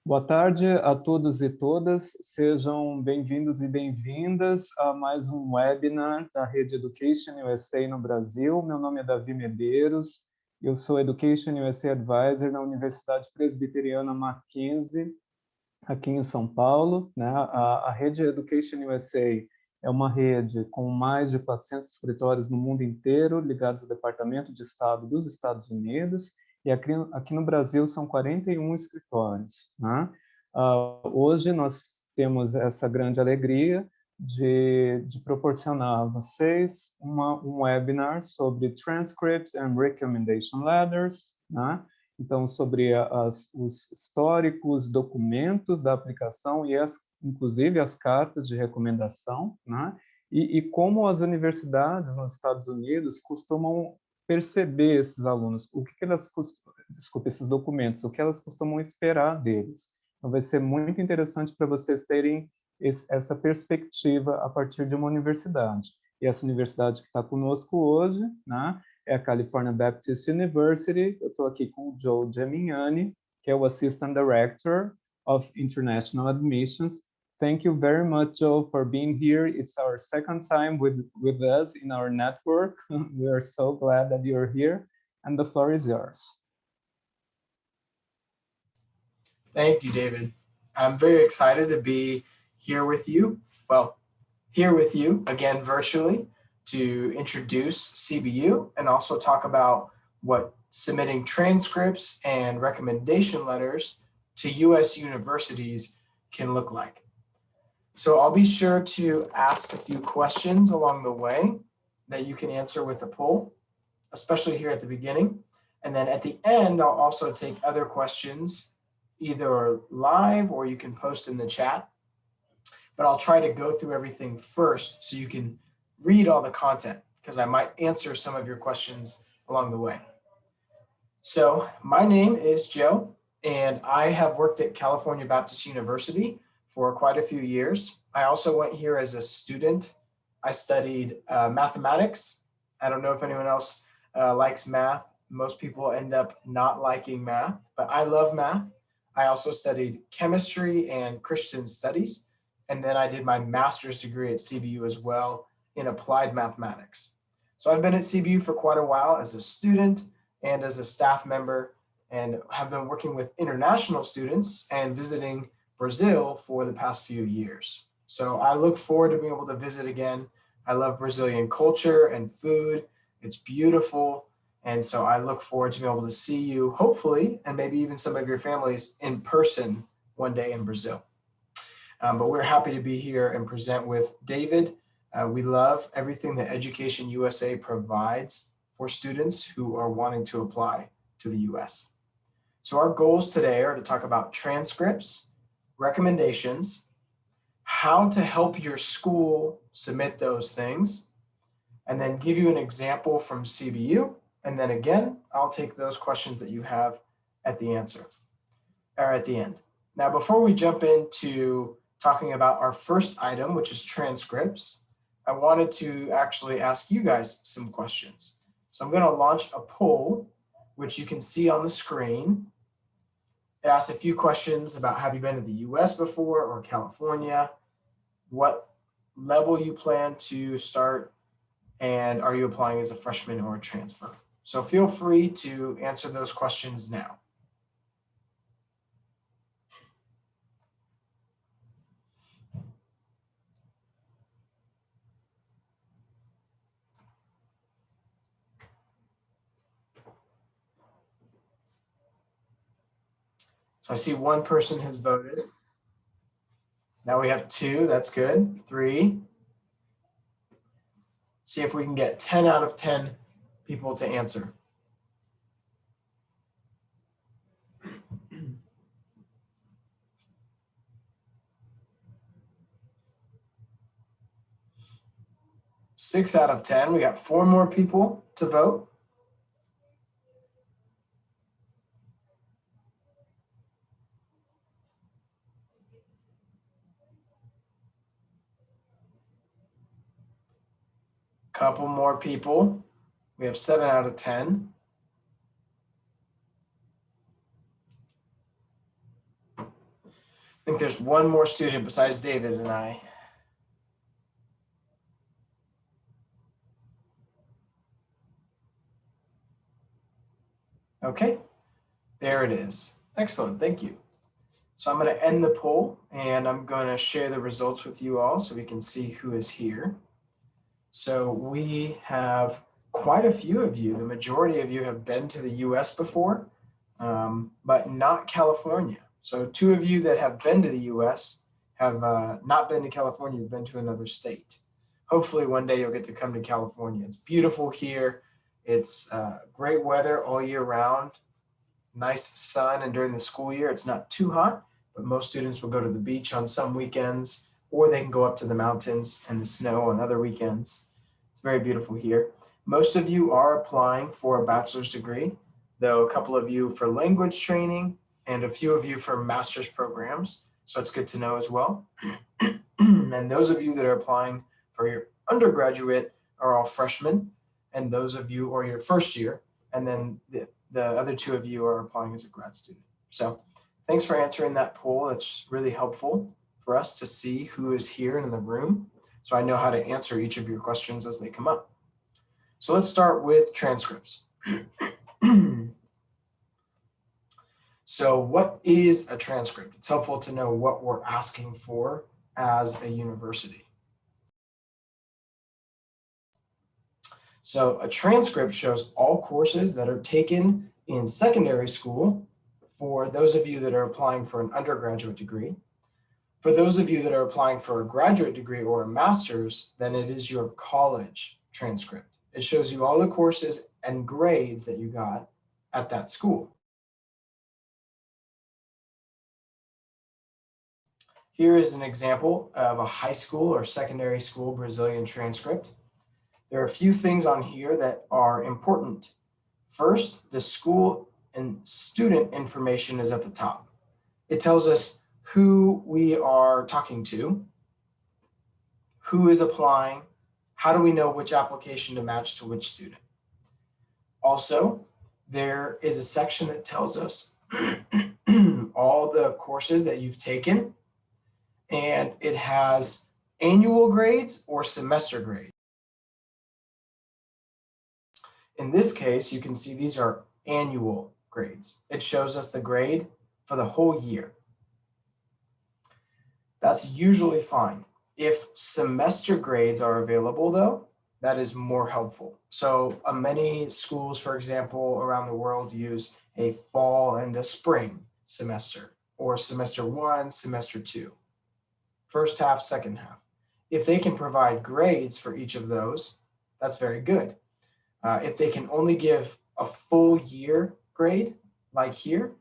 Boa tarde a todos e todas, sejam bem-vindos e bem-vindas a mais um webinar da rede EducationUSA no Brasil. Meu nome é Davi Medeiros, eu sou EducationUSA Advisor na Universidade Presbiteriana Mackenzie, aqui em São Paulo. A rede EducationUSA é uma rede com mais de 400 escritórios no mundo inteiro, ligados ao Departamento de Estado dos Estados Unidos, e aqui no Brasil são 41 escritórios. Hoje nós temos essa grande alegria de proporcionar a vocês um webinar sobre Transcripts and Recommendation Letters, então sobre os históricos documentos da aplicação e inclusive as cartas de recomendação, e como as universidades nos Estados Unidos costumam perceber esses alunos, esses documentos, o que elas costumam esperar deles. Então vai ser muito interessante para vocês terem essa perspectiva a partir de uma universidade. E essa universidade que está conosco hoje, é a California Baptist University. Eu estou aqui com o Joe Gemignani, que é o Assistant Director of International Admissions. Thank you very much, Joe, for being here. It's our second time with us in our network. We are so glad that you're here, and the floor is yours. Thank you, David. I'm very excited to be here with you. Well, here with you again virtually to introduce CBU and also talk about what submitting transcripts and recommendation letters to U.S. universities can look like. So I'll be sure to ask a few questions along the way that you can answer with a poll, especially here at the beginning. And then at the end, I'll also take other questions, either live or you can post in the chat. But I'll try to go through everything first so you can read all the content, because I might answer some of your questions along the way. So my name is Joe, and I have worked at California Baptist University for quite a few years. I also went here as a student. I studied mathematics. I don't know if anyone else likes math. Most people end up not liking math, but I love math. I also studied chemistry and Christian studies. And then I did my master's degree at CBU as well in applied mathematics. So I've been at CBU for quite a while as a student and as a staff member, and have been working with international students and visiting Brazil for the past few years. So I look forward to being able to visit again. I love Brazilian culture and food. It's beautiful. And so I look forward to being able to see you, hopefully, and maybe even some of your families in person one day in Brazil. But we're happy to be here and present with David. We love everything that EducationUSA provides for students who are wanting to apply to the US. So our goals today are to talk about transcripts, recommendations, how to help your school submit those things, and then give you an example from CBU. And then again, I'll take those questions that you have at the end. Now, before we jump into talking about our first item, which is transcripts, I wanted to actually ask you guys some questions. So I'm going to launch a poll, which you can see on the screen. It asks a few questions about, have you been to the US before or California? What level you plan to start? And are you applying as a freshman or a transfer? So feel free to answer those questions now. So I see one person has voted. Now we have 2, that's good. 3. See if we can get 10 out of 10 people to answer. Six out of 10, we got 4 more people to vote. Couple more people. We have 7 out of 10. think there's one more student besides David and I. Okay, there it is. Excellent, thank you. So I'm going to end the poll and I'm going to share the results with you all so we can see who is here. So we have quite a few of you. The majority of you have been to the US before, but not California. So 2 of you that have been to the US have not been to California, you've been to another state. Hopefully one day you'll get to come to California. It's beautiful here. It's great weather all year round, nice sun, and during the school year, it's not too hot, but most students will go to the beach on some weekends, or they can go up to the mountains and the snow on other weekends. It's very beautiful here. Most of you are applying for a bachelor's degree, though a couple of you for language training and a few of you for master's programs. So it's good to know as well. And those of you that are applying for your undergraduate are all freshmen, and those of you are your first year, and then the other 2 of you are applying as a grad student. So thanks for answering that poll. It's really helpful for us to see who is here in the room, so I know how to answer each of your questions as they come up. So let's start with transcripts. So what is a transcript? It's helpful to know what we're asking for as a university. So a transcript shows all courses that are taken in secondary school for those of you that are applying for an undergraduate degree. For those of you that are applying for a graduate degree or a master's, then it is your college transcript. It shows you all the courses and grades that you got at that school. Here is an example of a high school or secondary school Brazilian transcript. There are a few things on here that are important. First, the school and student information is at the top. It tells us who we are talking to, who is applying, how do we know which application to match to which student. Also, there is a section that tells us all the courses that you've taken, and it has annual grades or semester grades. In this case, you can see these are annual grades. It shows us the grade for the whole year. That's usually fine. If semester grades are available though, that is more helpful. So many schools, for example, around the world use a fall and a spring semester, or semester 1, semester 2, first half, second half. If they can provide grades for each of those, that's very good. If they can only give a full year grade, like here,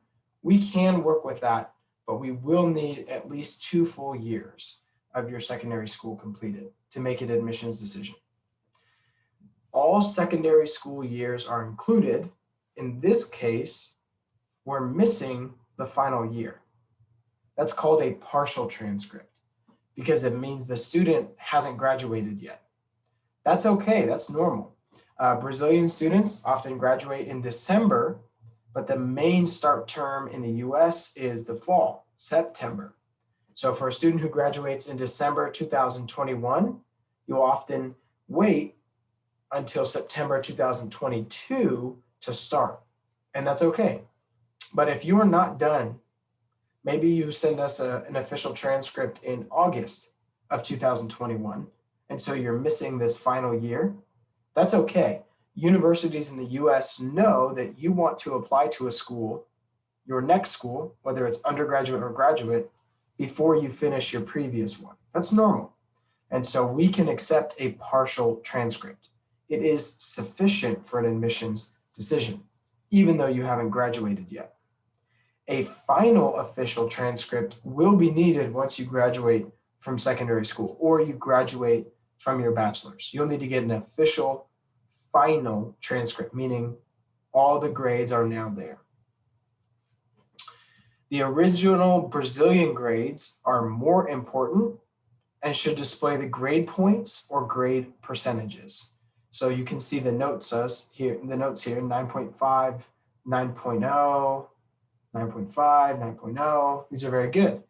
we can work with that, but we will need at least 2 full years of your secondary school completed to make an admissions decision. All secondary school years are included. In this case, we're missing the final year. That's called a partial transcript because it means the student hasn't graduated yet. That's okay, that's normal. Brazilian students often graduate in December, but the main start term in the US is the fall, September. So for a student who graduates in December 2021, you'll often wait until September 2022 to start, and that's okay. But if you are not done, maybe you send us an official transcript in August of 2021, and so you're missing this final year, that's okay. Universities in the US know that you want to apply to a school, your next school, whether it's undergraduate or graduate, before you finish your previous one. That's normal. And so we can accept a partial transcript. It is sufficient for an admissions decision, even though you haven't graduated yet. A final official transcript will be needed once you graduate from secondary school or you graduate from your bachelor's. You'll need to get an official final transcript, meaning all the grades are now there. The original Brazilian grades are more important and should display the grade points or grade percentages. So you can see the notes here, 9.5, 9.0, 9.5, 9.0. These are very good.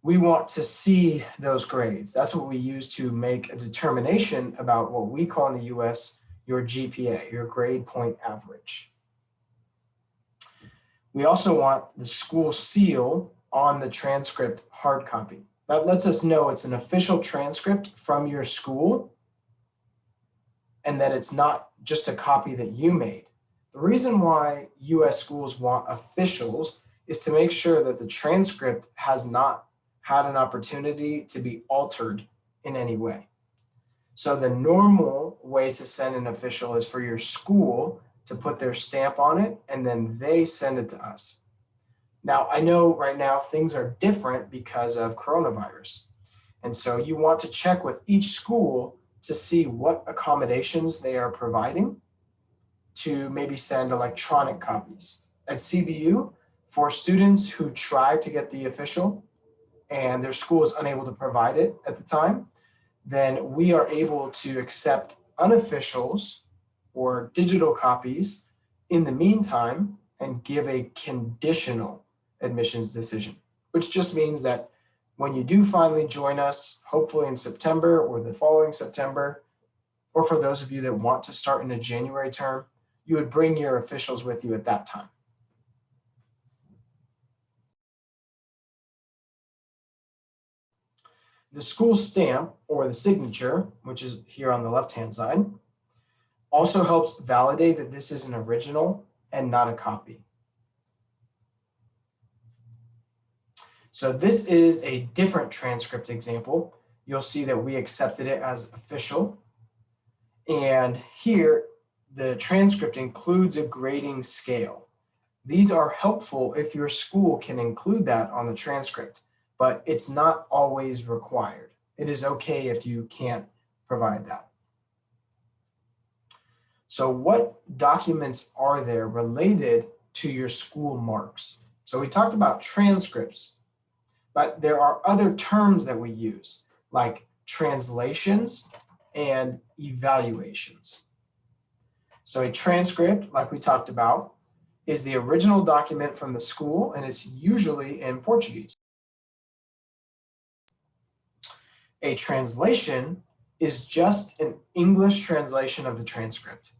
we want to see those grades. That's what we use to make a determination about what we call in the US your GPA, your grade point average. We also want the school seal on the transcript hard copy. That lets us know it's an official transcript from your school and that it's not just a copy that you made. The reason why US schools want officials is to make sure that the transcript has not had an opportunity to be altered in any way. So the normal way to send an official is for your school to put their stamp on it and then they send it to us. Now, I know right now things are different because of coronavirus. And so you want to check with each school to see what accommodations they are providing to maybe send electronic copies. At CBU, for students who try to get the official and their school is unable to provide it at the time, then we are able to accept unofficials or digital copies in the meantime and give a conditional admissions decision, which just means that when you do finally join us, hopefully in September or the following September, or for those of you that want to start in a January term, you would bring your officials with you at that time. The school stamp or the signature, which is here on the left-hand side, also helps validate that this is an original and not a copy. So this is a different transcript example. You'll see that we accepted it as official. And here, the transcript includes a grading scale. These are helpful if your school can include that on the transcript, but it's not always required. It is okay if you can't provide that. So what documents are there related to your school marks? So we talked about transcripts, but there are other terms that we use, like translations and evaluations. So a transcript, like we talked about, is the original document from the school, and it's usually in Portuguese. A translation is just an English translation of the transcript.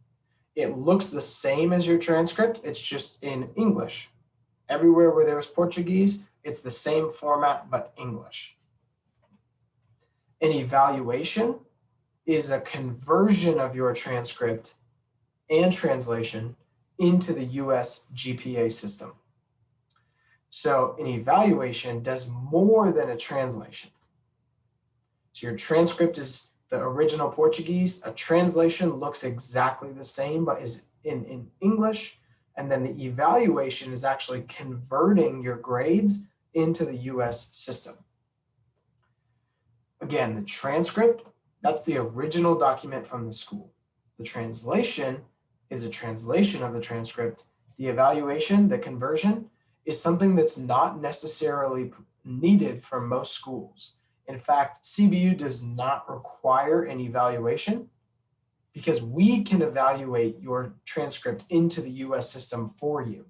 It looks the same as your transcript, it's just in English. Everywhere where there was Portuguese, it's the same format, but English. An evaluation is a conversion of your transcript and translation into the US GPA system. So an evaluation does more than a translation. So your transcript is the original Portuguese, a translation looks exactly the same, but is in English. And then the evaluation is actually converting your grades into the US system. Again, the transcript, that's the original document from the school. The translation is a translation of the transcript. The evaluation, the conversion, is something that's not necessarily needed for most schools. In fact, CBU does not require an evaluation because we can evaluate your transcript into the US system for you.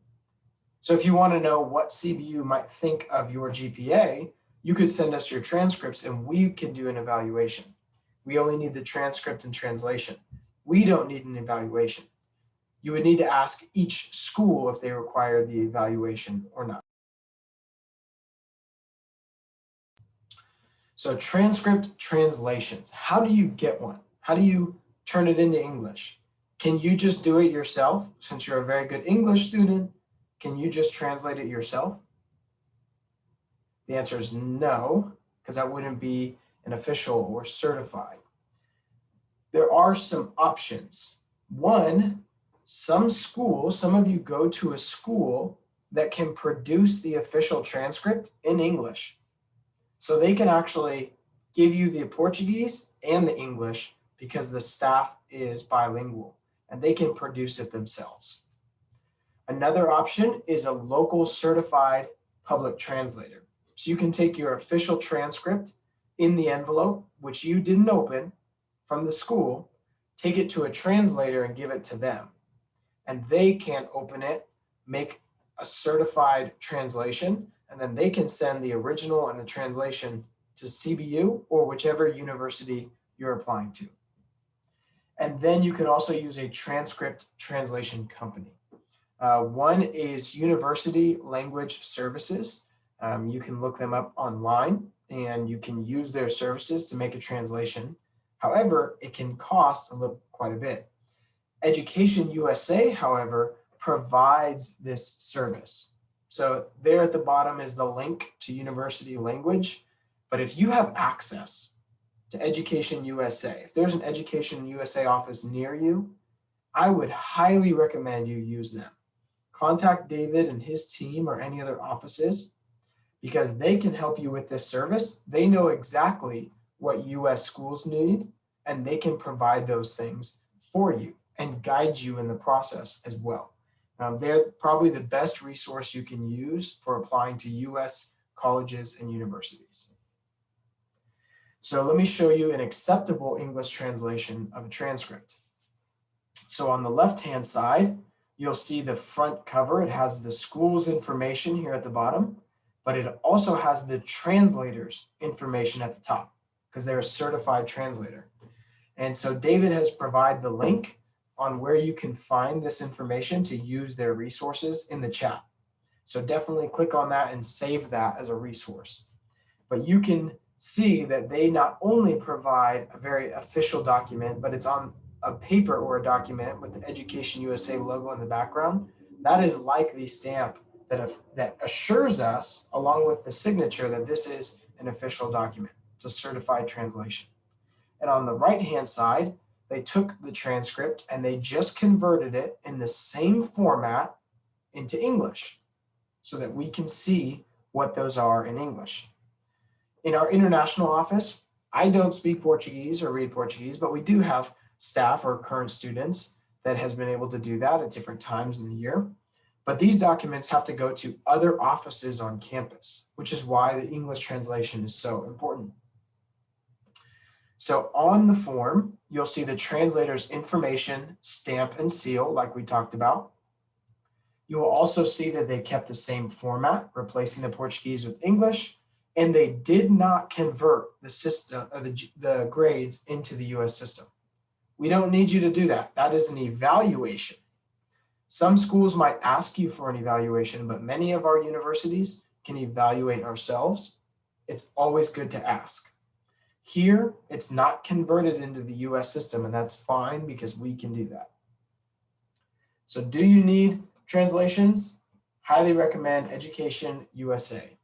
So if you want to know what CBU might think of your GPA, you could send us your transcripts and we can do an evaluation. We only need the transcript and translation. We don't need an evaluation. You would need to ask each school if they require the evaluation or not. So transcript translations, how do you get one? How do you turn it into English? Can you just do it yourself? Since you're a very good English student, can you just translate it yourself? The answer is no, because that wouldn't be an official or certified. There are some options. One, some schools, some of you go to a school that can produce the official transcript in English. So they can actually give you the Portuguese and the English because the staff is bilingual and they can produce it themselves. Another option is a local certified public translator. So you can take your official transcript in the envelope, which you didn't open from the school, take it to a translator and give it to them. And they can open it, make a certified translation, and then they can send the original and the translation to CBU or whichever university you're applying to. And then you can also use a transcript translation company. One is University Language Services. You can look them up online and you can use their services to make a translation. However, it can cost quite a bit. EducationUSA, however, provides this service. So there at the bottom is the link to university language. But if you have access to EducationUSA, if there's an EducationUSA office near you, I would highly recommend you use them. Contact David and his team or any other offices because they can help you with this service. They know exactly what US schools need, and they can provide those things for you and guide you in the process as well. They're probably the best resource you can use for applying to US colleges and universities. So let me show you an acceptable English translation of a transcript. So on the left-hand side, you'll see the front cover. It has the school's information here at the bottom, but it also has the translator's information at the top because they're a certified translator. And so David has provided the link on where you can find this information to use their resources in the chat. So definitely click on that and save that as a resource. But you can see that they not only provide a very official document, but it's on a paper or a document with the EducationUSA logo in the background. That is like the stamp that assures us, along with the signature, that this is an official document. It's a certified translation. And on the right-hand side, they took the transcript and they just converted it in the same format into English so that we can see what those are in English. In our international office, I don't speak Portuguese or read Portuguese, but we do have staff or current students that has been able to do that at different times in the year. But these documents have to go to other offices on campus, which is why the English translation is so important. So on the form, you'll see the translator's information, stamp, and seal, like we talked about. You will also see that they kept the same format, replacing the Portuguese with English, and they did not convert the system of the grades into the US system. We don't need you to do that. That is an evaluation. Some schools might ask you for an evaluation, but many of our universities can evaluate ourselves. It's always good to ask. Here, it's not converted into the US system, and that's fine because we can do that. So do you need translations? Highly recommend EducationUSA.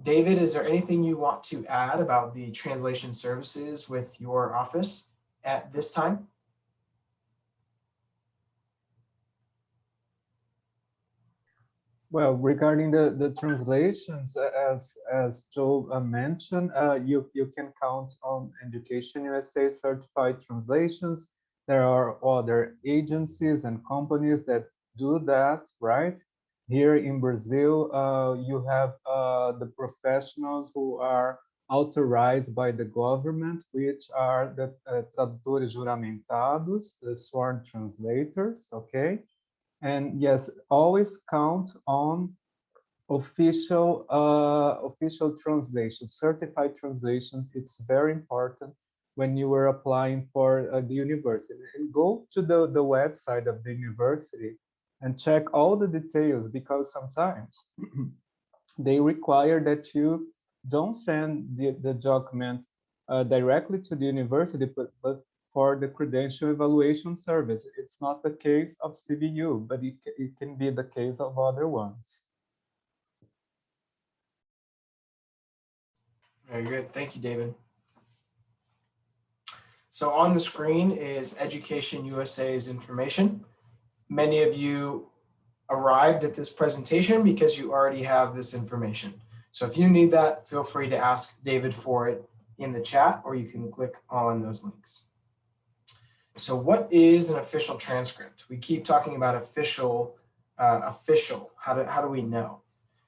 David, is there anything you want to add about the translation services with your office at this time? Well, regarding the translations, as Joe mentioned, you can count on EducationUSA certified translations. There are other agencies and companies that do that, right? Here in Brazil, you have the professionals who are authorized by the government, which are the tradutores juramentados, the sworn translators, okay? And yes, always count on official translations, certified translations. It's very important when you are applying for the university. And go to the website of the university and check all the details, because sometimes they require that you don't send the document directly to the university, but for the credential evaluation service. It's not the case of CBU, but it can be the case of other ones. Very good. Thank you, David. So on the screen is EducationUSA's information. Many of you arrived at this presentation because you already have this information. So if you need that, feel free to ask David for it in the chat, or you can click on those links. So what is an official transcript? We keep talking about official. How do we know?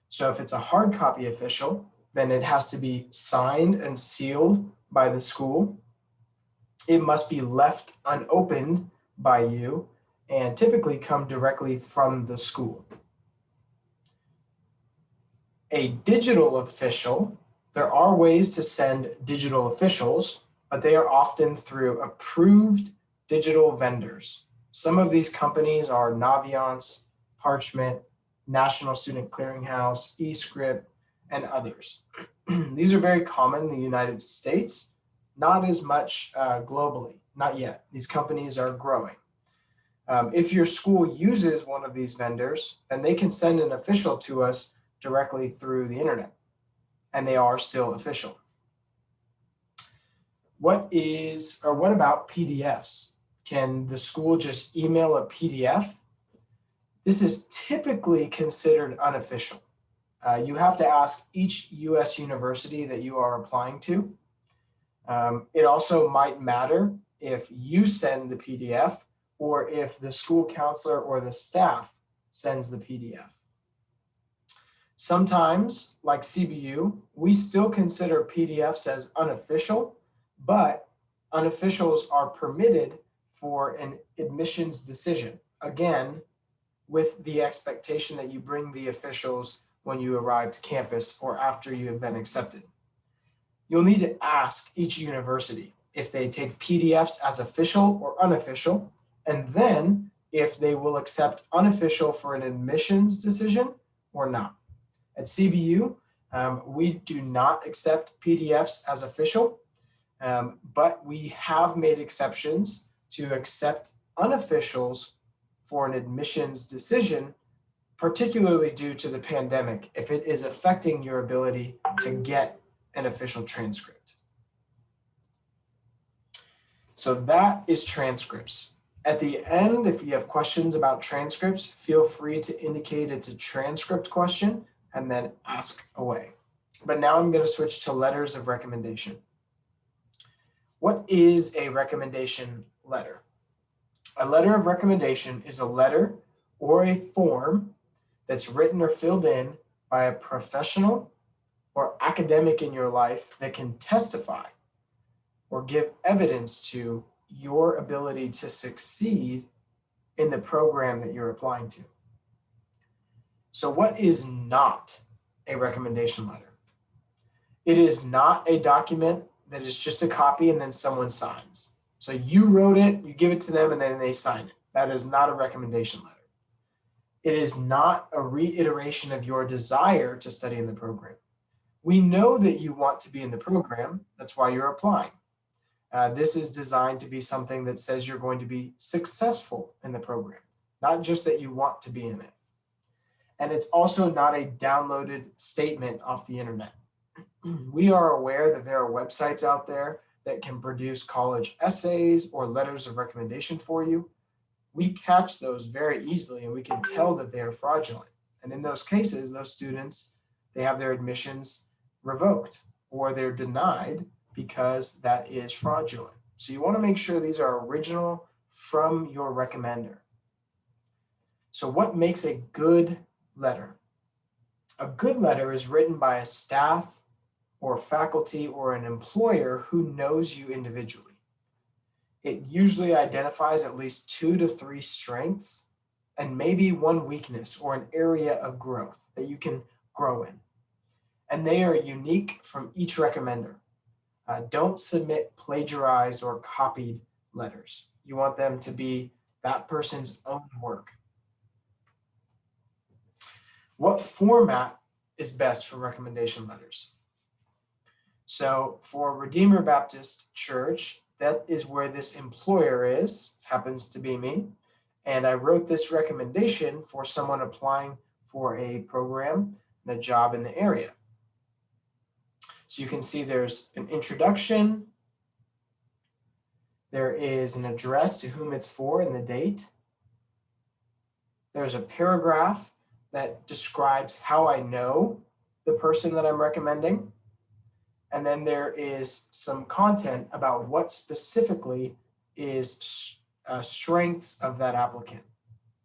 So if it's a hard copy official, then it has to be signed and sealed by the school. It must be left unopened by you and typically come directly from the school. A digital official, there are ways to send digital officials, but they are often through approved digital vendors. Some of these companies are Naviance, Parchment, National Student Clearinghouse, eScript, and others. These are very common in the United States, not as much globally, not yet. These companies are growing. If your school uses one of these vendors, then they can send an official to us directly through the internet, and they are still official. What about PDFs? Can the school just email a PDF? This is typically considered unofficial. You have to ask each US university that you are applying to. It also might matter if you send the PDF or if the school counselor or the staff sends the PDF. Sometimes, like CBU, we still consider PDFs as unofficial, but unofficials are permitted for an admissions decision. Again, with the expectation that you bring the officials when you arrive to campus or after you have been accepted. You'll need to ask each university if they take PDFs as official or unofficial, and then if they will accept unofficial for an admissions decision or not. At CBU, we do not accept PDFs as official, but we have made exceptions to accept unofficials for an admissions decision, particularly due to the pandemic, if it is affecting your ability to get an official transcript. So that is transcripts. At the end, if you have questions about transcripts, feel free to indicate it's a transcript question and then ask away. But now I'm going to switch to letters of recommendation. What is a recommendation letter? A letter of recommendation is a letter or a form that's written or filled in by a professional or academic in your life that can testify or give evidence to your ability to succeed in the program that you're applying to. So what is not a recommendation letter? It is not a document that is just a copy and then someone signs. So you wrote it, you give it to them, and then they sign it. That is not a recommendation letter. It is not a reiteration of your desire to study in the program. We know that you want to be in the program. That's why you're applying. This is designed to be something that says you're going to be successful in the program, not just that you want to be in it. And it's also not a downloaded statement off the internet. We are aware that there are websites out there that can produce college essays or letters of recommendation for you. We catch those very easily and we can tell that they are fraudulent. And in those cases, those students, they have their admissions revoked or they're denied because that is fraudulent. So you want to make sure these are original from your recommender. So what makes a good letter? A good letter is written by a staff or faculty or an employer who knows you individually. It usually identifies at least 2 to 3 strengths and maybe 1 weakness or an area of growth that you can grow in. And they are unique from each recommender. Don't submit plagiarized or copied letters. You want them to be that person's own work. What format is best for recommendation letters? So for Redeemer Baptist Church, that is where this employer is, happens to be me. And I wrote this recommendation for someone applying for a program and a job in the area. So you can see there's an introduction. There is an address to whom it's for and the date. There's a paragraph that describes how I know the person that I'm recommending. And then there is some content about what specifically is strengths of that applicant.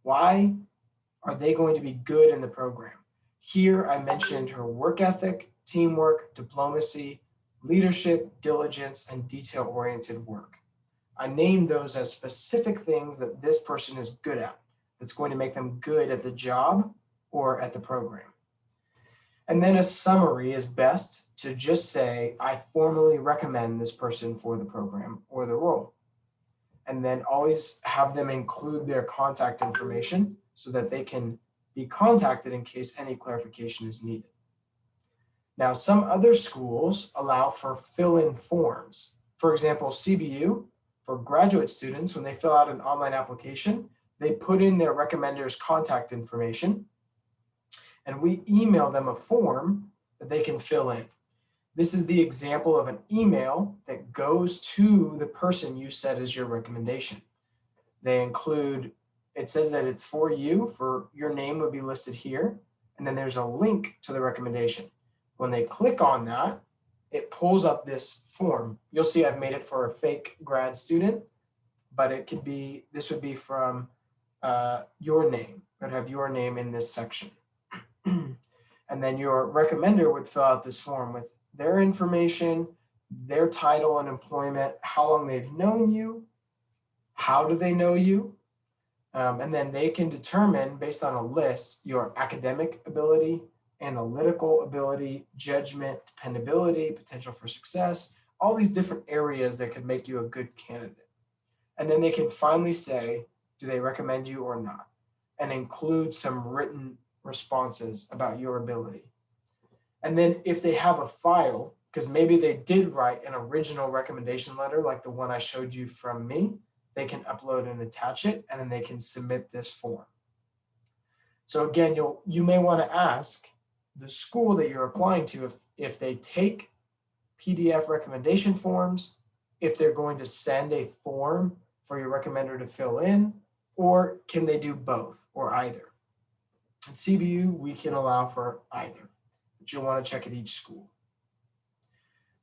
Why are they going to be good in the program? Here I mentioned her work ethic, teamwork, diplomacy, leadership, diligence, and detail-oriented work. I named those as specific things that this person is good at, that's going to make them good at the job or at the program. And then a summary is best to just say, I formally recommend this person for the program or the role. And then always have them include their contact information so that they can be contacted in case any clarification is needed. Now, some other schools allow for fill-in forms. For example, CBU, for graduate students, when they fill out an online application, they put in their recommender's contact information, and we email them a form that they can fill in. This is the example of an email that goes to the person you set as your recommendation. They include, it says that it's for you, for your name would be listed here, and then there's a link to the recommendation. When they click on that, it pulls up this form. You'll see I've made it for a fake grad student, but it could be, this would be from your name. It would have your name in this section. And then your recommender would fill out this form with their information, their title and employment, how long they've known you, how do they know you, and then they can determine based on a list your academic ability, analytical ability, judgment, dependability, potential for success, all these different areas that could make you a good candidate. And then they can finally say, do they recommend you or not, and include some written responses about your ability. And then if they have a file, because maybe they did write an original recommendation letter like the one I showed you from me, they can upload and attach it, and then they can submit this form. So again, you may want to ask the school that you're applying to if they take PDF recommendation forms, if they're going to send a form for your recommender to fill in, or can they do both or either? At CBU, we can allow for either, but you'll want to check at each school.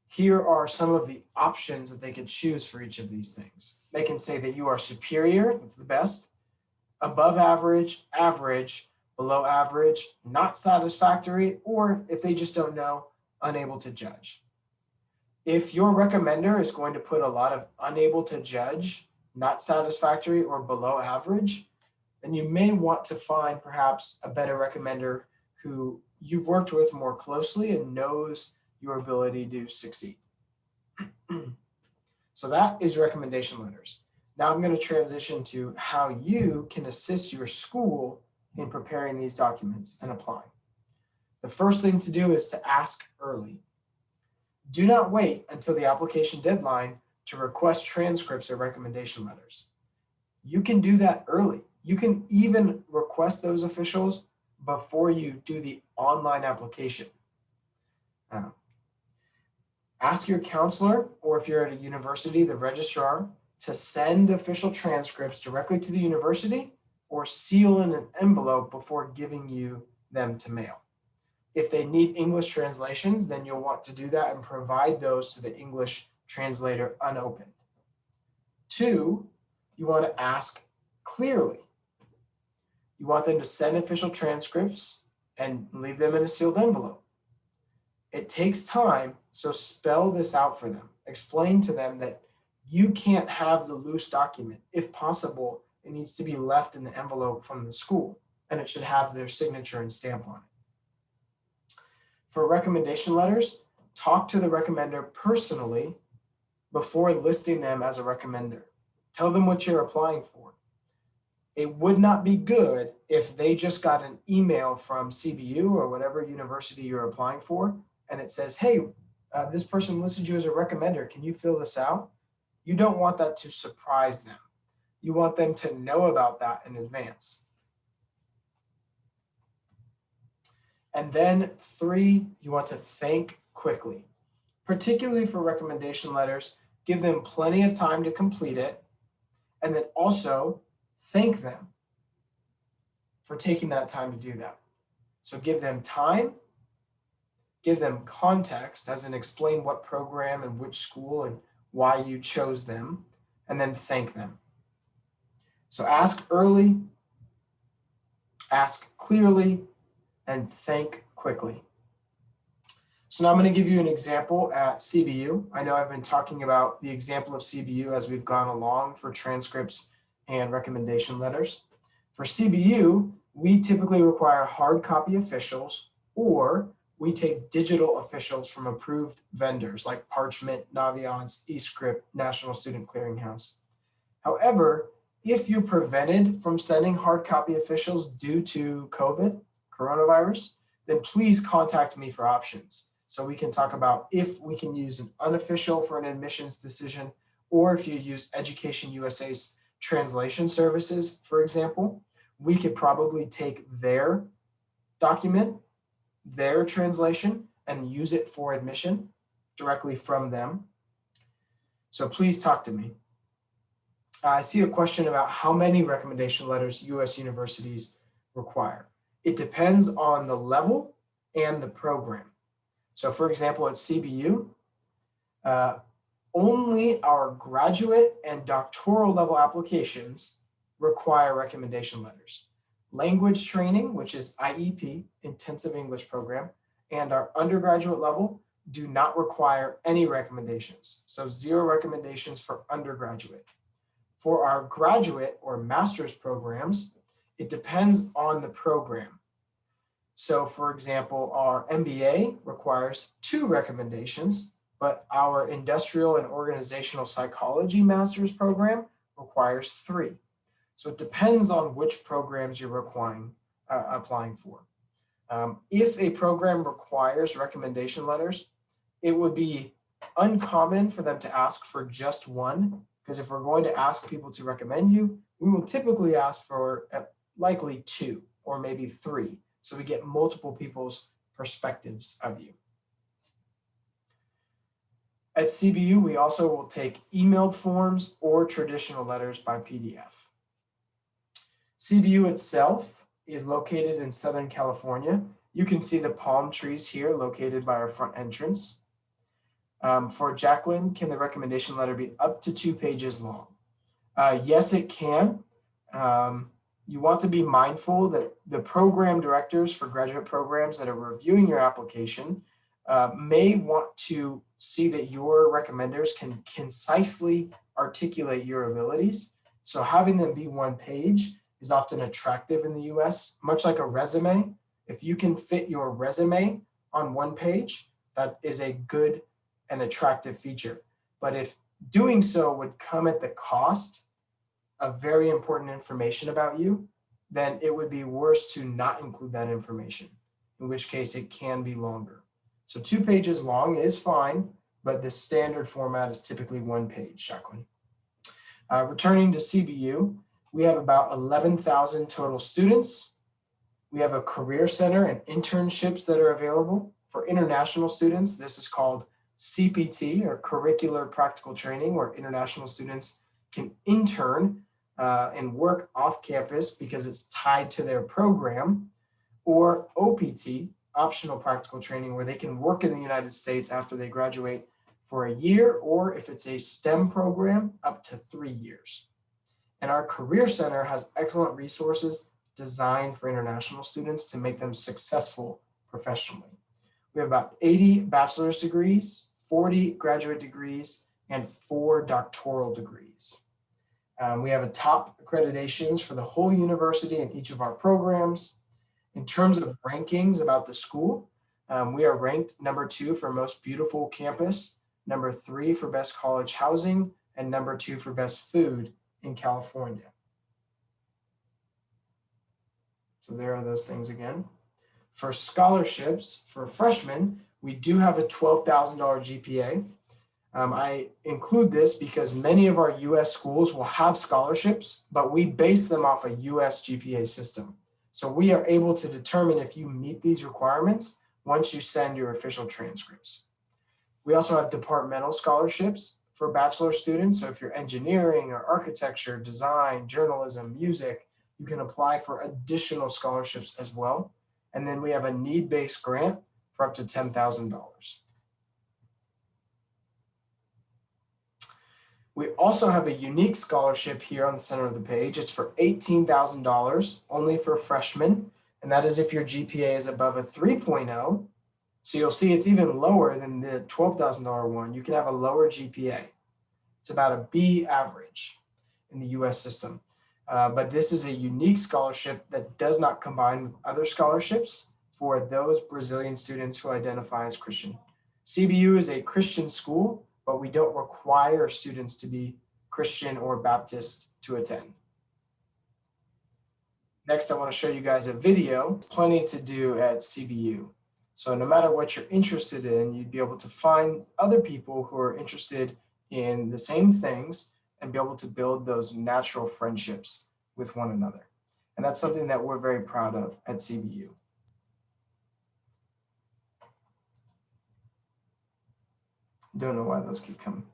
Here are some of the options that they can choose for each of these things. They can say that you are superior, that's the best, above average, average, below average, not satisfactory, or if they just don't know, unable to judge. If your recommender is going to put a lot of unable to judge, not satisfactory, or below average, then you may want to find perhaps a better recommender who you've worked with more closely and knows your ability to succeed. So that is recommendation letters. Now I'm going to transition to how you can assist your school in preparing these documents and applying. The first thing to do is to ask early. Do not wait until the application deadline to request transcripts or recommendation letters. You can do that early. You can even request those officials before you do the online application. Ask your counselor, or if you're at a university, the registrar, to send official transcripts directly to the university or seal in an envelope before giving you them to mail. If they need English translations, then you'll want to do that and provide those to the English translator unopened. 2, you want to ask clearly. You want them to send official transcripts and leave them in a sealed envelope. It takes time, so spell this out for them. Explain to them that you can't have the loose document. If possible, it needs to be left in the envelope from the school, and it should have their signature and stamp on it. For recommendation letters, talk to the recommender personally before listing them as a recommender. Tell them what you're applying for. It would not be good if they just got an email from CBU or whatever university you're applying for, and it says, hey, this person listed you as a recommender. Can you fill this out? You don't want that to surprise them. You want them to know about that in advance. And then 3, you want to thank quickly. Particularly for recommendation letters, give them plenty of time to complete it, and then also thank them for taking that time to do that. So give them time, give them context, as in explain what program and which school and why you chose them, and then thank them. So ask early, ask clearly, and thank quickly. So now I'm going to give you an example at CBU. I know I've been talking about the example of CBU as we've gone along for transcripts and recommendation letters. For CBU, we typically require hard copy officials, or we take digital officials from approved vendors like Parchment, Naviance, eScript, National Student Clearinghouse. However, if you're prevented from sending hard copy officials due to coronavirus, then please contact me for options. So we can talk about if we can use an unofficial for an admissions decision, or if you use EducationUSA's translation services, for example, we could probably take their document, their translation, and use it for admission directly from them. So please talk to me. I see a question about how many recommendation letters US universities require. It depends on the level and the program. So for example, at CBU, only our graduate and doctoral level applications require recommendation letters. Language training, which is IEP, Intensive English Program, and our undergraduate level do not require any recommendations. So 0 recommendations for undergraduate. For our graduate or master's programs, it depends on the program. So for example, our MBA requires 2 recommendations, but our industrial and organizational psychology master's program requires 3. So it depends on which programs you're applying for. If a program requires recommendation letters, it would be uncommon for them to ask for just 1, because if we're going to ask people to recommend you, we will typically ask for likely 2 or maybe 3. So we get multiple people's perspectives of you. At CBU, we also will take emailed forms or traditional letters by PDF. CBU itself is located in Southern California. You can see the palm trees here located by our front entrance. For Jacqueline, can the recommendation letter be up to 2 pages long? Yes, it can. You want to be mindful that the program directors for graduate programs that are reviewing your application may want to see that your recommenders can concisely articulate your abilities. So having them be 1 page is often attractive in the US, much like a resume. If you can fit your resume on 1 page, that is a good and attractive feature. But if doing so would come at the cost of very important information about you, then it would be worse to not include that information, in which case it can be longer. So 2 pages long is fine, but the standard format is typically 1 page, Jacqueline. Returning to CBU, we have about 11,000 total students. We have a career center and internships that are available. For international students, this is called CPT, or Curricular Practical Training, where international students can intern and work off campus because it's tied to their program, or OPT, Optional Practical Training, where they can work in the United States after they graduate for a year, or if it's a STEM program, up to 3 years. And our Career Center has excellent resources designed for international students to make them successful professionally. We have about 80 bachelor's degrees, 40 graduate degrees, and 4 doctoral degrees. We have a top accreditations for the whole university in each of our programs. In terms of rankings about the school, we are ranked number 2 for most beautiful campus, number 3 for best college housing, and number 2 for best food in California. So there are those things again. For scholarships, for freshmen, we do have a $12,000 GPA. I include this because many of our US schools will have scholarships, but we base them off a US GPA system. So we are able to determine if you meet these requirements once you send your official transcripts. We also have departmental scholarships for bachelor students. So if you're engineering or architecture, design, journalism, music, you can apply for additional scholarships as well. And then we have a need-based grant for up to $10,000. We also have a unique scholarship here on the center of the page. It's for $18,000 only for freshmen. And that is if your GPA is above a 3.0. So you'll see it's even lower than the $12,000 one. You can have a lower GPA. It's about a B average in the US system. But this is a unique scholarship that does not combine with other scholarships. for those Brazilian students who identify as Christian. CBU is a Christian school, but we don't require students to be Christian or Baptist to attend. Next, I want to show you guys a video. Plenty to do at CBU. So no matter what you're interested in, you'd be able to find other people who are interested in the same things and be able to build those natural friendships with one another. And that's something that we're very proud of at CBU. Don't know why those keep coming.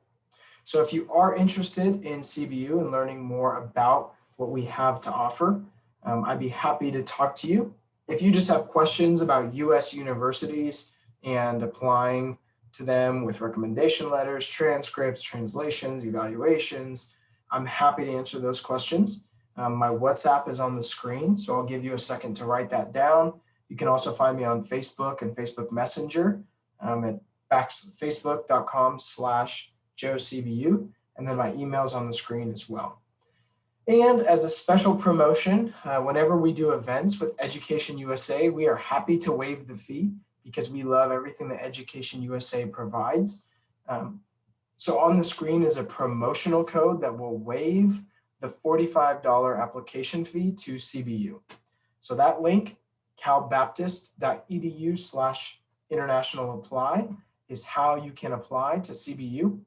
So if you are interested in CBU and learning more about what we have to offer, I'd be happy to talk to you. If you just have questions about US universities and applying to them with recommendation letters, transcripts, translations, evaluations, I'm happy to answer those questions. My WhatsApp is on the screen, so I'll give you a second to write that down. You can also find me on Facebook and Facebook Messenger at facebook.com/JoeCBU, and then my email's on the screen as well. And as a special promotion, whenever we do events with Education USA, we are happy to waive the fee because we love everything that Education USA provides. So on the screen is a promotional code that will waive the $45 application fee to CBU. So that link, calbaptist.edu/internationalapply, is how you can apply to CBU.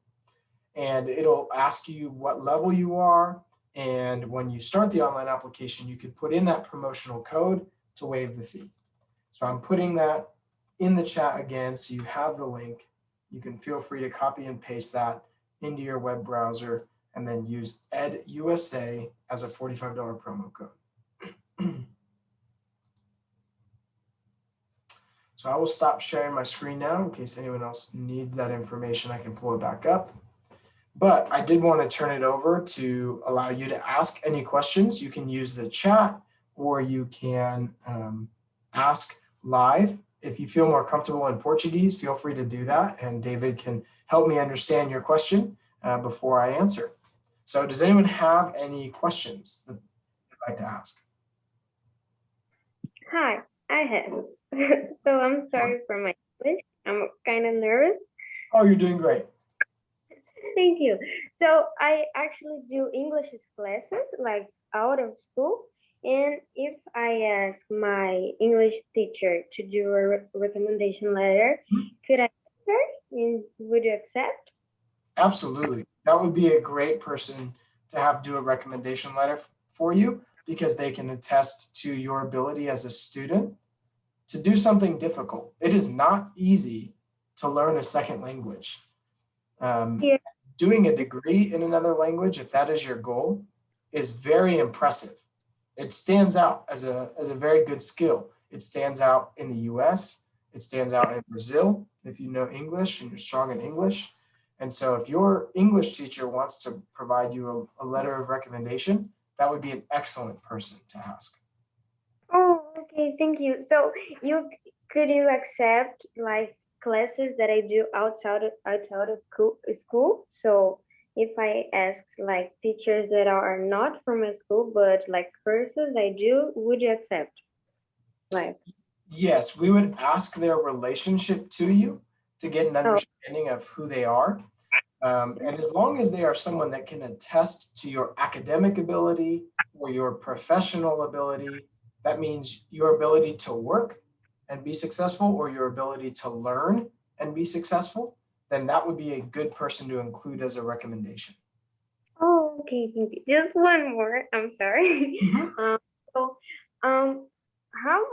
And it'll ask you what level you are. And when you start the online application, you could put in that promotional code to waive the fee. So I'm putting that in the chat again, so you have the link. You can feel free to copy and paste that into your web browser and then use EducationUSA as a $45 promo code. So I will stop sharing my screen now in case anyone else needs that information. I can pull it back up. But I did want to turn it over to allow you to ask any questions. You can use the chat or you can ask live. If you feel more comfortable in Portuguese, feel free to do that. And David can help me understand your question before I answer. So does anyone have any questions that they'd like to ask? Hi, I have. So I'm sorry for my English. I'm kind of nervous. Oh, you're doing great. Thank you. So I actually do English classes like out of school. And if I ask my English teacher to do a recommendation letter, could I answer and would you accept? Absolutely. That would be a great person to have do a recommendation letter for you because they can attest to your ability as a student to do something difficult. It is not easy to learn a second language. Yeah. Doing a degree in another language, if that is your goal, is very impressive. It stands out as a very good skill. It stands out in the US, it stands out in Brazil, if you know English and you're strong in English. And so if your English teacher wants to provide you a letter of recommendation, that would be an excellent person to ask. Oh, okay, thank you. So could you accept like classes that I do outside of school? So if I ask like teachers that are not from my school, but like courses I do, would you accept? Like, yes, we would ask their relationship to you to get an understanding of who they are. And as long as they are someone that can attest to your academic ability or your professional ability, that means your ability to work and be successful or your ability to learn and be successful, then that would be a good person to include as a recommendation. oh, okay, thank you. Just one more. I'm sorry. Mm-hmm. How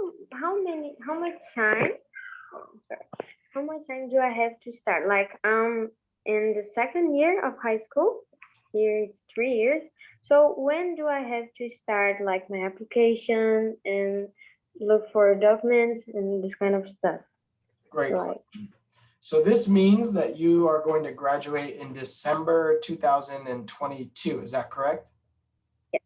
much time do I have to start? Like, in the second year of high school. Here it's 3 years. So when do I have to start like my application and look for documents and this kind of stuff? Great. Like, so this means that you are going to graduate in December 2022. Is that correct? Yeah.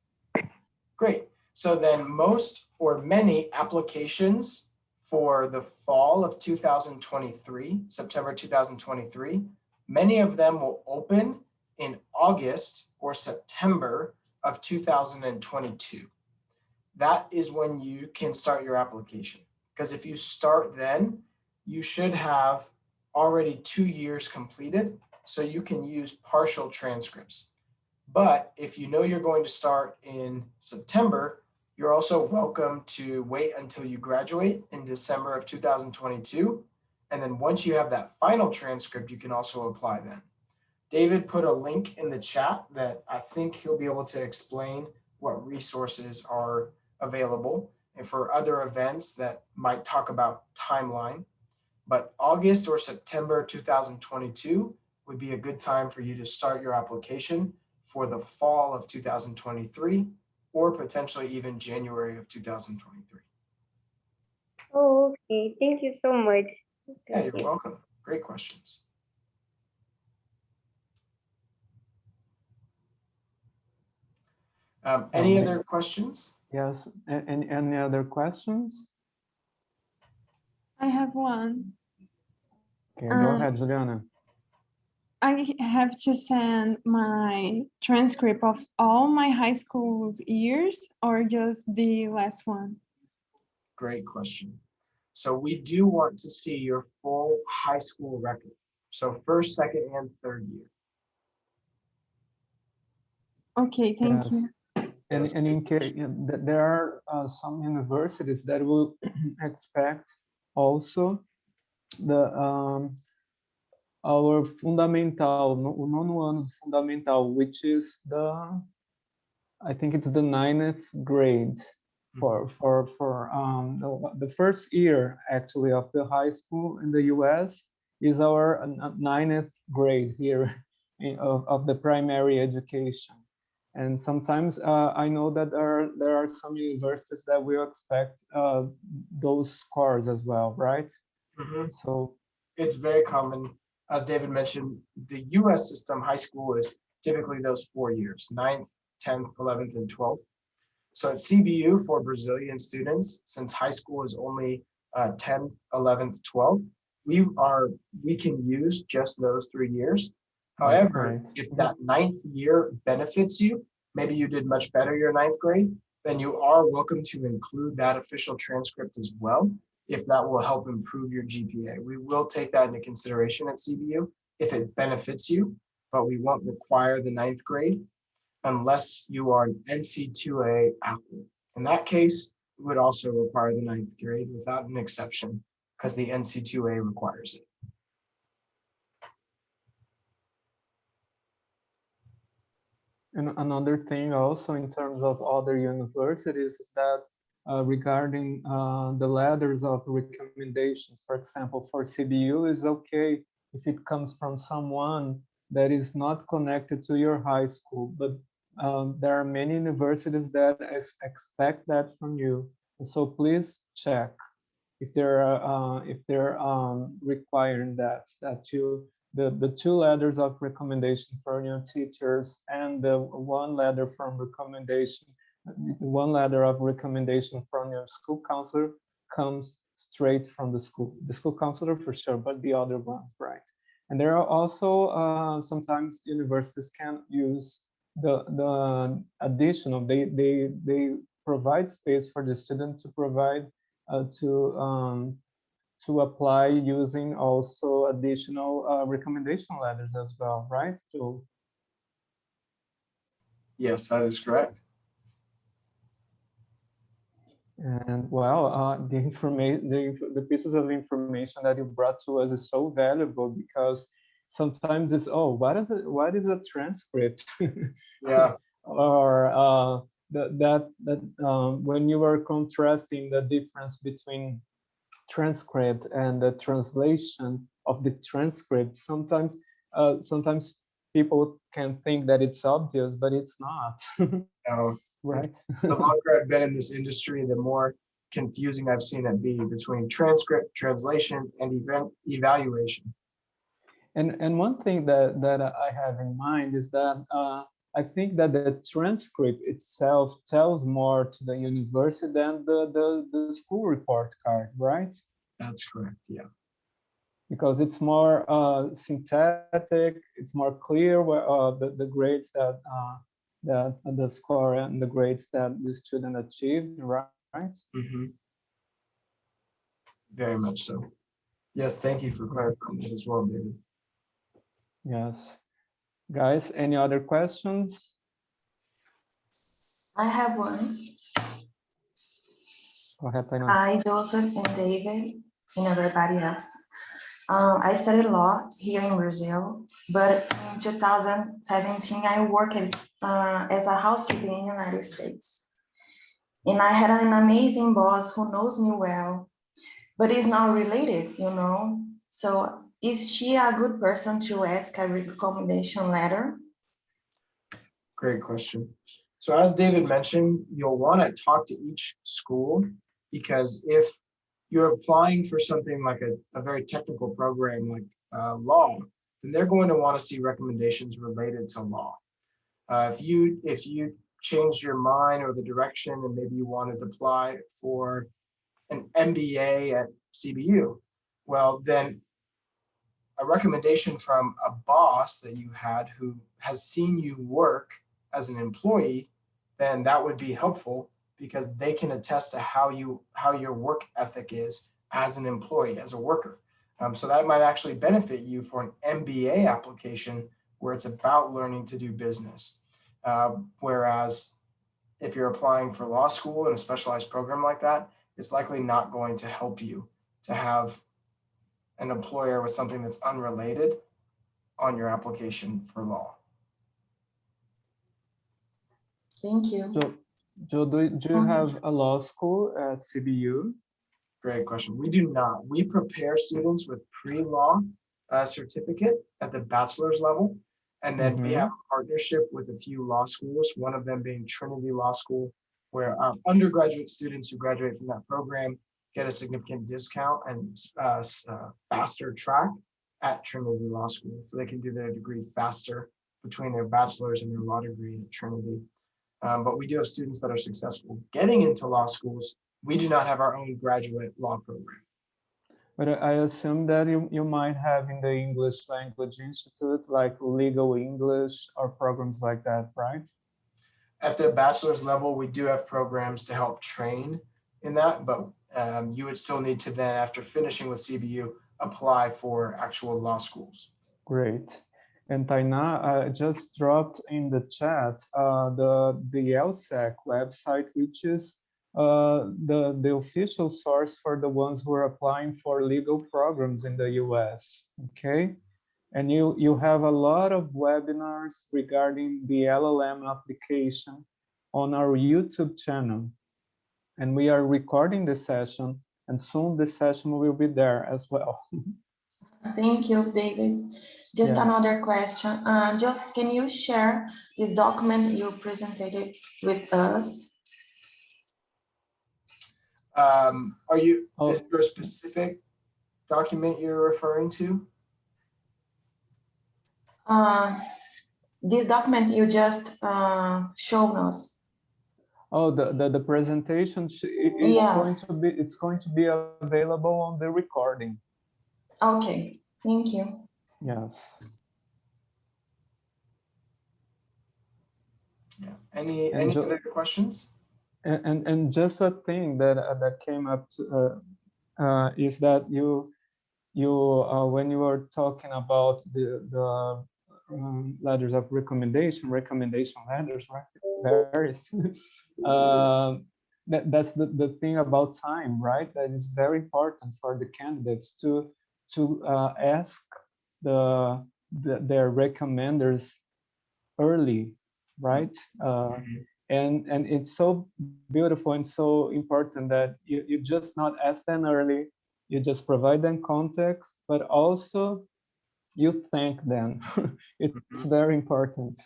Great. So then most or many applications for the fall of 2023, September 2023, many of them will open in August or September of 2022. That is when you can start your application. because if you start then, you should have already 2 years completed, so you can use partial transcripts. But if you know you're going to start in September, you're also welcome to wait until you graduate in December of 2022. And then once you have that final transcript, you can also apply then. David put a link in the chat that I think he'll be able to explain what resources are available and for other events that might talk about timeline. But August or September 2022 would be a good time for you to start your application for the fall of 2023 or potentially even January of 2023. Oh, okay. Thank you so much. Yeah, you're welcome. Great questions. Any other questions? Yes, any other questions? I have one. Okay, go ahead, Juliana. I have to send my transcript of all my high school years or just the last one? Great question. So we do want to see your full high school record. So first, second, and third year. Okay, thank you. And in case there are some universities that will expect also the our fundamental, o nono ano fundamental, which is I think it's the 9th grade for the first year actually of the high school in the US is our 9th grade here of the primary education. And sometimes I know that there are some universities that will expect those scores as well, right? Mm-hmm. So it's very common. As David mentioned, the US system, high school is typically those 4 years, 9th, 10th, 11th, and 12th. So at CBU for Brazilian students, since high school is only 10th, 11th, 12th, we can use just those 3 years. However, if that 9th year benefits you, maybe you did much better your 9th grade, then you are welcome to include that official transcript as well, if that will help improve your GPA. We will take that into consideration at CBU if it benefits you, but we won't require the 9th grade unless you are an NC2A athlete. In that case, we would also require the 9th grade without an exception because the NC2A requires it. And another thing also in terms of other universities is that regarding the letters of recommendations, for example, for CBU is okay if it comes from someone that is not connected to your high school, but there are many universities that expect that from you. So please check if they're requiring that you the 2 letters of recommendation from your teachers and the 1 letter from recommendation, 1 letter of recommendation from your school counselor comes straight from the school counselor for sure, but the other ones, right? And there are also sometimes universities can use the additional, they provide space for the student to provide to apply using also additional recommendation letters as well, right? So yes, that is correct. And well, the information, the pieces of information that you brought to us is so valuable because sometimes it's, oh, what is a transcript? Yeah. Or when you are contrasting the difference between transcript and the translation of the transcript, sometimes people can think that it's obvious, but it's not. No. Right. The longer I've been in this industry, the more confusing I've seen it be between transcript, translation, and evaluation. And one thing that I have in mind is that I think that the transcript itself tells more to the university than the school report card, right? That's correct, yeah. Because it's more synthetic, it's more clear where the grades that the score and the grades that the student achieved, right? Mm-hmm. Very much so. Yes, thank you for clarifying that as well, David. Yes. Guys, any other questions? I have one. Go ahead, Tainá. Hi, Joseph and David and everybody else. I studied law here in Brazil, but in 2017, I worked as a housekeeper in the United States. And I had an amazing boss who knows me well, but is not related, you know? So is she a good person to ask a recommendation letter? Great question. So as David mentioned, you'll want to talk to each school, because if you're applying for something like a very technical program like law, then they're going to want to see recommendations related to law. If you changed your mind or the direction and maybe you wanted to apply for an MBA at CBU, well, then a recommendation from a boss that you had who has seen you work as an employee, then that would be helpful, because they can attest to how your work ethic is as an employee, as a worker. So that might actually benefit you for an MBA application where it's about learning to do business. Whereas if you're applying for law school in a specialized program like that, it's likely not going to help you to have an employer with something that's unrelated on your application for law. Thank you. Joe, do you have a law school at CBU? Great question. We do not. We prepare students with pre-law certificate at the bachelor's level. And then we have a partnership with a few law schools, one of them being Trinity Law School, where undergraduate students who graduate from that program get a significant discount and faster track at Trinity Law School. So they can do their degree faster between their bachelor's and their law degree at Trinity. But we do have students that are successful getting into law schools. We do not have our own graduate law program. But I assume that you might have in the English language institute, like legal English or programs like that, right? At the bachelor's level, we do have programs to help train in that, but you would still need to then, after finishing with CBU, apply for actual law schools. Great. And Tainá just dropped in the chat the LSEC website, which is the official source for the ones who are applying for legal programs in the US, okay? And you have a lot of webinars regarding the LLM application on our YouTube channel. And we are recording the session, and soon the session will be there as well. Thank you, David. Just another question. Just can you share this document you presented with us? Is there a specific document you're referring to? This document you just showed us. Oh, the presentation it's going to be available on the recording. Okay, thank you. Yes. Yeah. Any other questions? And just a thing that came up is that you when you were talking about the letters of recommendation letters, right? That's the thing about time, right? That is very important for the candidates to ask their recommenders early, right? And it's so beautiful and so important that you just not ask them early, you just provide them context, but also you thank them. It's very important.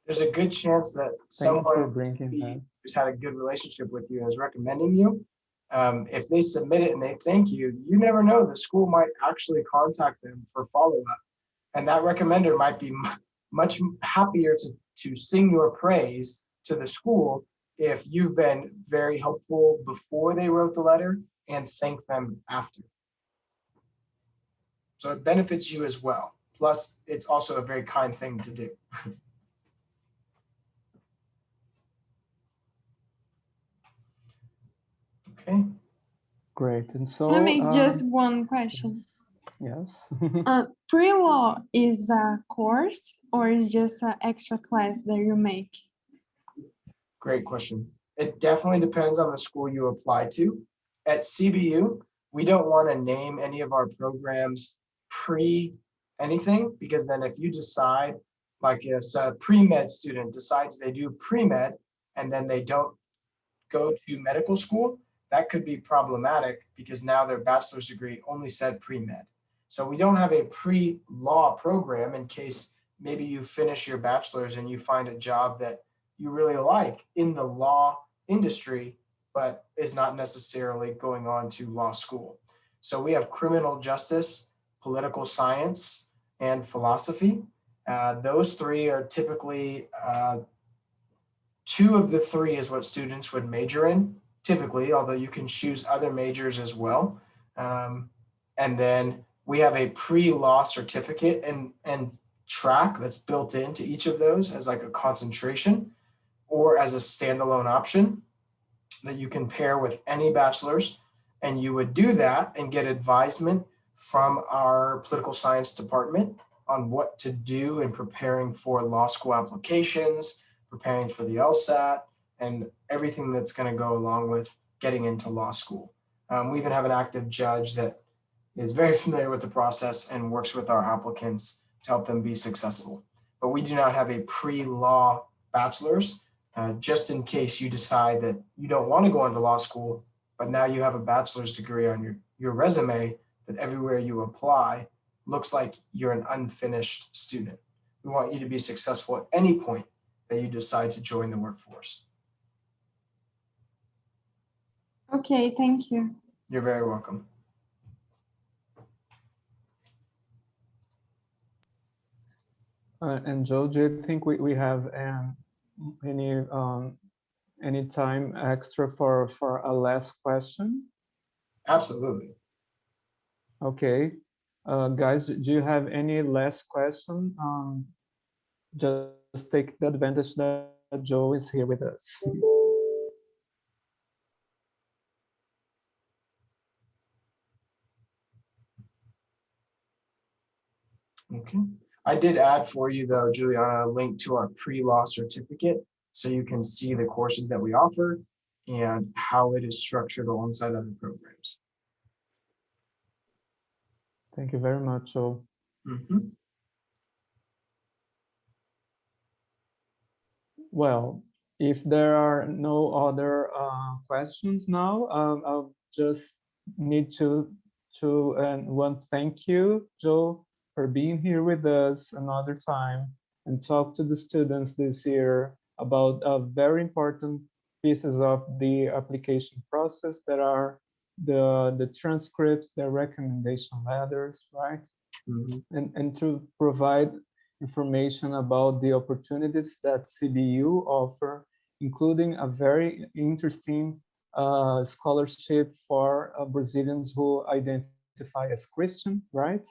There's a good chance that someone who's had a good relationship with you is recommending you. If they submit it and they thank you, you never know, the school might actually contact them for follow-up. And that recommender might be much happier to sing your praise to the school if you've been very helpful before they wrote the letter and thank them after. So it benefits you as well. Plus, it's also a very kind thing to do. Okay. Great. And so Let me just one question. Yes. Pre-law is a course or is just an extra class that you make? Great question. It definitely depends on the school you apply to. At CBU, we don't want to name any of our programs pre-anything, because then if you decide, like a pre-med student decides they do pre-med and then they don't go to medical school, that could be problematic because now their bachelor's degree only said pre-med. So we don't have a pre-law program in case maybe you finish your bachelor's and you find a job that you really like in the law industry, but is not necessarily going on to law school. So we have criminal justice, political science, and philosophy. Those three are typically, two of the three is what students would major in, typically, although you can choose other majors as well. And then we have a pre-law certificate and track that's built into each of those as like a concentration or as a standalone option that you can pair with any bachelor's. And you would do that and get advisement from our political science department on what to do in preparing for law school applications, preparing for the LSAT, and everything that's going to go along with getting into law school. We even have an active judge that is very familiar with the process and works with our applicants to help them be successful. But we do not have a pre-law bachelor's, just in case you decide that you don't want to go into law school, but now you have a bachelor's degree on your resume that everywhere you apply looks like you're an unfinished student. We want you to be successful at any point that you decide to join the workforce. Okay, thank you. You're very welcome. And Joe, do you think we have any time extra for a last question? Absolutely. Okay, guys, do you have any last question? Just take the advantage that Joe is here with us. Okay. I did add for you though, Juliana, a link to our pre-law certificate so you can see the courses that we offer and how it is structured alongside other programs. Thank you very much, Joe. Mm-hmm. Well, if there are no other questions now, I'll just need to one thank you, Joe, for being here with us another time and talk to the students this year about very important pieces of the application process that are the transcripts, the recommendation letters, right? Mm-hmm. And to provide information about the opportunities that CBU offer, including a very interesting scholarship for Brazilians who identify as Christian, right?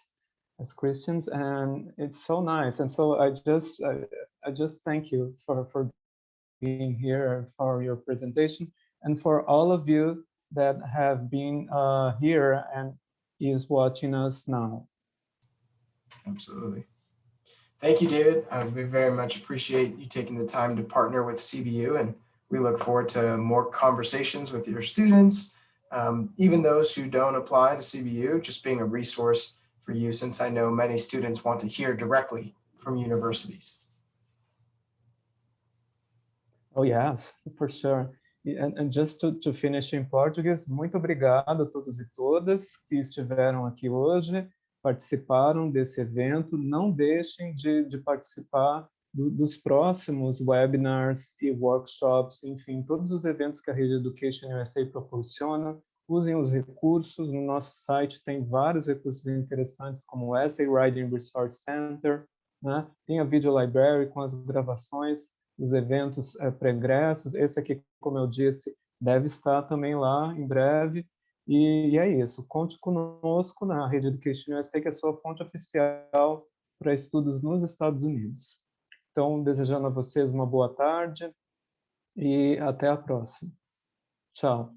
As Christians, and it's so nice. And so I just thank you for being here, for your presentation, and for all of you that have been here and is watching us now. Absolutely. Thank you, David. We very much appreciate you taking the time to partner with CBU, and we look forward to more conversations with your students, even those who don't apply to CBU, just being a resource for you, since I know many students want to hear directly from universities. Oh, yes, for sure. And just to finish in Portuguese, muito obrigado a todos e todas que estiveram aqui hoje, participaram desse evento. Não deixem de participar dos próximos webinars e workshops, enfim, todos os eventos que a Rede EducationUSA proporciona. Usem os recursos, no nosso site tem vários recursos interessantes, como o Essay Writing Resource Center, né? Tem a Video Library com as gravações, os eventos pregressos. Esse aqui, como eu disse, deve estar também lá em breve. E é isso. Conte conosco na Rede EducationUSA, que é a sua fonte oficial para estudos nos Estados Unidos. Então, desejando a vocês uma boa tarde e até a próxima. Tchau.